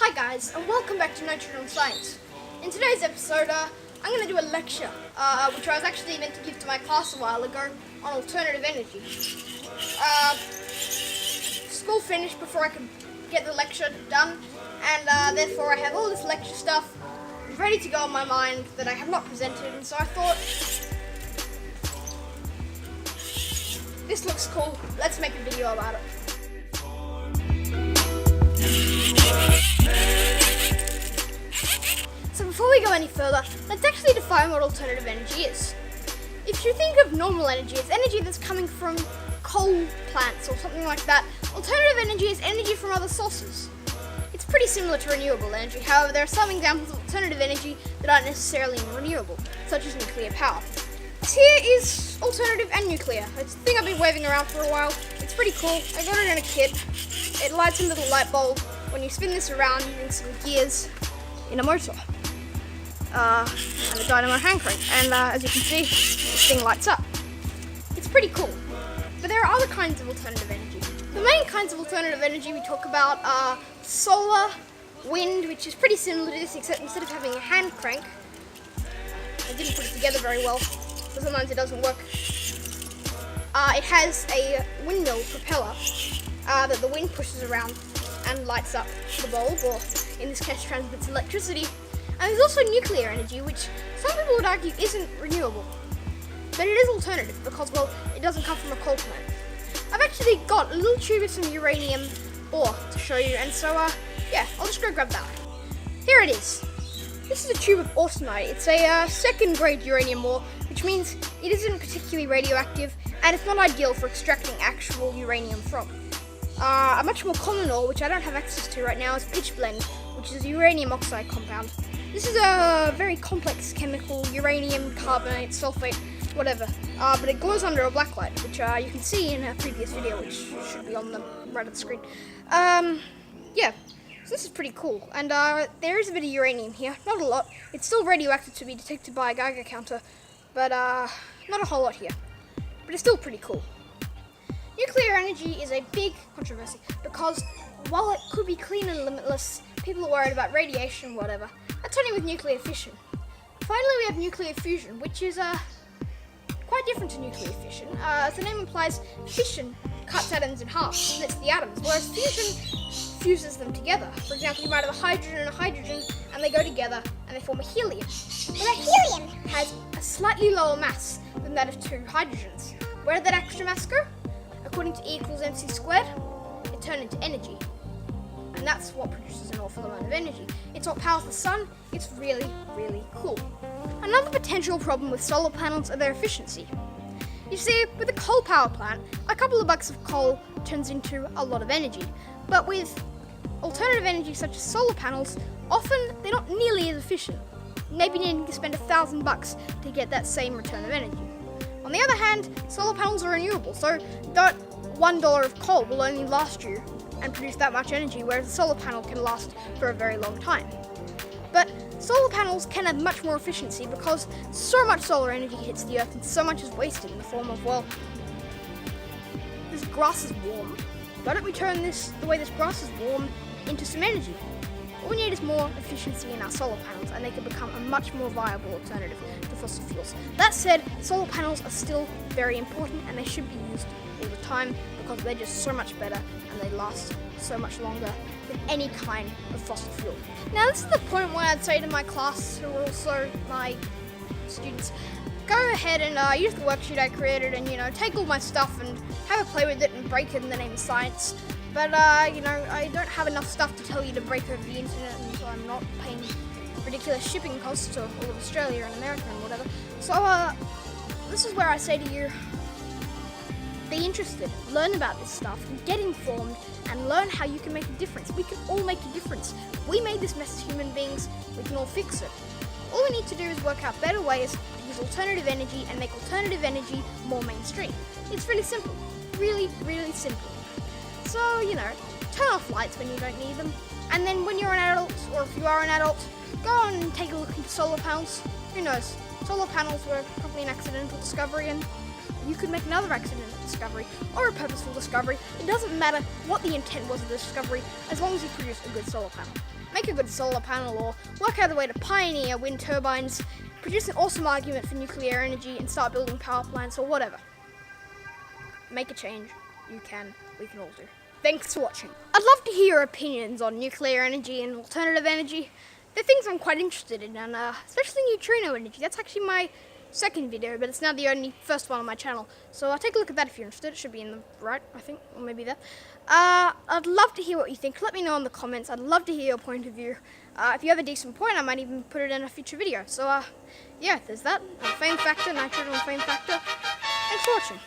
Hi guys, and welcome back to Nitrogen Science. In today's episode, I'm going to do a lecture, which I was actually meant to give to my class a while ago, on alternative energy. School finished before I could get the lecture done, and therefore I have all this lecture stuff ready to go on my mind that I have not presented, and so I thought, this looks cool, let's make a video about it. So before we go any further, let's actually define what alternative energy is. If you think of normal energy as energy that's coming from coal plants or something like that, alternative energy is energy from other sources. It's pretty similar to renewable energy, however there are some examples of alternative energy that aren't necessarily renewable, such as nuclear power. This here is alternative and nuclear. It's a thing I've been waving around for a while. It's pretty cool. I got it in a kit. It lights a little light bulb when you spin this around using some gears in a motor. And a dynamo hand crank, and as you can see, this thing lights up. It's pretty cool. But there are other kinds of alternative energy. The main kinds of alternative energy we talk about are solar, wind, which is pretty similar to this, except instead of having a hand crank, I didn't put it together very well, so sometimes it doesn't work. It has a windmill propeller that the wind pushes around and lights up the bulb, or in this case transmits electricity. And there's also nuclear energy, which some people would argue isn't renewable. But it is alternative because, well, it doesn't come from a coal plant. I've actually got a little tube of some uranium ore to show you, and so, yeah, I'll just go grab that. Here it is. This is a tube of austenite. It's a second grade uranium ore, which means it isn't particularly radioactive, and it's not ideal for extracting actual uranium from. A much more common ore, which I don't have access to right now, is pitchblende, which is a uranium oxide compound. This is a very complex chemical, uranium, carbonate, sulfate, whatever, but it glows under a black light, which you can see in a previous video, which should be on the right of the screen. Yeah, so this is pretty cool, and there is a bit of uranium here, not a lot. It's still radioactive to be detected by a Geiger counter, but not a whole lot here, but it's still pretty cool. Nuclear energy is a big controversy because while it could be clean and limitless, people are worried about radiation, whatever. That's only with nuclear fission. Finally, we have nuclear fusion, which is quite different to nuclear fission. As the name implies, fission cuts atoms in half, splits the atoms, whereas fusion fuses them together. For example, you might have a hydrogen and a hydrogen, and they go together and they form a helium. But a helium has a slightly lower mass than that of two hydrogens. Where did that extra mass go? According to E equals mc squared, it turned into energy. And that's what produces an awful amount of energy. It's what powers the sun. It's really, really cool. Another potential problem with solar panels are their efficiency. You see, with a coal power plant, a couple of bucks of coal turns into a lot of energy. But with alternative energy such as solar panels, often they're not nearly as efficient. Maybe needing to spend $1,000 to get that same return of energy. On the other hand, solar panels are renewable, so that $1 of coal will only last you and produce that much energy, whereas a solar panel can last for a very long time. But solar panels can have much more efficiency because so much solar energy hits the earth and so much is wasted in the form of, well, this grass is warm. Why don't we turn the way this grass is warm into some energy? All we need is more efficiency in our solar panels, and they can become a much more viable alternative to fossil fuels. That said, solar panels are still very important and they should be used all the time because they're just so much better and they last so much longer than any kind of fossil fuel. Now this is the point where I'd say to my class, who are also my students, go ahead and use the worksheet I created and, take all my stuff and have a play with it and break it in the name of science. But, I don't have enough stuff to tell you to break over the internet, and so I'm not paying ridiculous shipping costs to all of Australia and America and whatever. So, this is where I say to you, be interested, learn about this stuff, get informed, and learn how you can make a difference. We can all make a difference. We made this mess as human beings, we can all fix it. All we need to do is work out better ways to use alternative energy and make alternative energy more mainstream. It's really simple. Really, really simple. So, turn off lights when you don't need them. And then when you're an adult, or if you are an adult, go and take a look into solar panels. Who knows? Solar panels were probably an accidental discovery, and you could make another accidental discovery, or a purposeful discovery. It doesn't matter what the intent was of the discovery, as long as you produce a good solar panel. make a good solar panel, or work out a way to pioneer wind turbines, produce an awesome argument for nuclear energy, and start building power plants, or whatever. Make a change. You can. We can all do. Thanks for watching. I'd love to hear your opinions on nuclear energy and alternative energy. They're things I'm quite interested in, and especially neutrino energy. That's actually my second video, but it's now the only first one on my channel. So take a look at that if you're interested. It should be in the right, I think, or maybe there. I'd love to hear what you think. Let me know in the comments. I'd love to hear your point of view. If you have a decent point, I might even put it in a future video. So yeah, there's that. Fame factor, nitrogen fame factor. Thanks for watching.